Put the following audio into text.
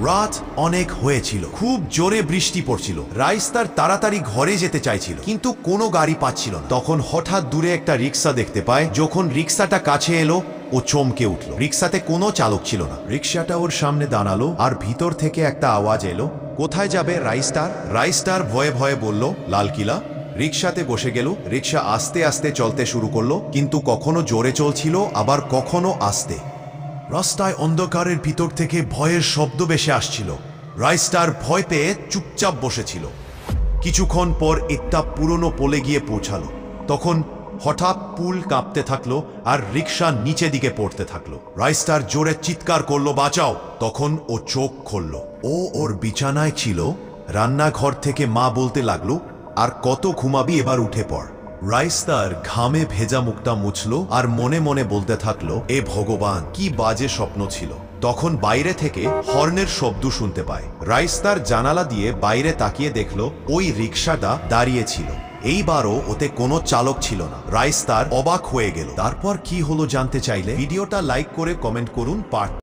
রাত অনেক হয়েছিল, খুব জোরে বৃষ্টি পড়ছিল। রাইস্তার তাড়াতাড়ি ঘরে যেতে চাইছিল, কিন্তু কোনো গাড়ি পাচ্ছিল না। তখন হঠাৎ দূরে একটা রিক্সা দেখতে পায়। যখন রিক্সাটা কাছে এলো, ও চমকে উঠল। রিক্সাতে কোনো চালক ছিল না। রিক্সাটা ওর সামনে দাঁড়ালো, আর ভিতর থেকে একটা আওয়াজ এলো, কোথায় যাবে রাইস্টার? রাইস্টার ভয়ে ভয়ে বলল, লালকিলা। রিক্সাতে বসে গেল। রিক্সা আস্তে আস্তে চলতে শুরু করলো, কিন্তু কখনো জোরে চলছিল, আবার কখনো আস্তে। রাস্তায় অন্ধকারের ভিতর থেকে ভয়ের শব্দ ভেসে আসছিল। রাইস্টার ভয় পেয়ে চুপচাপ বসেছিল। কিছুক্ষণ পর একটা পুরনো পোলে গিয়ে পৌঁছালো। তখন হঠাৎ পুল কাঁপতে থাকলো, আর রিক্সা নিচে দিকে পড়তে থাকলো। রাইস্টার জোরে চিৎকার করলো, বাঁচাও! তখন ও চোখ খুলল। ও ওর বিছানায় ছিল। রান্নাঘর থেকে মা বলতে লাগলো, আর কত ঘুমাবি, এবার উঠে পড়। রাইস্তার ঘামে ভেজা মুখটা মুছলো, আর মনে মনে বলতে থাকলো, এ ভগবান, কি বাজে স্বপ্ন ছিল। তখন বাইরে থেকে হর্নের শব্দ শুনতে পায়। রাইস্তার জানালা দিয়ে বাইরে তাকিয়ে দেখলো, ওই রিক্সাটা দাঁড়িয়ে ছিল। এইবারও ওতে কোনো চালক ছিল না। রাইস্তার অবাক হয়ে গেল। তারপর কি হলো জানতে চাইলে ভিডিওটা লাইক করে কমেন্ট করুন। পার্ট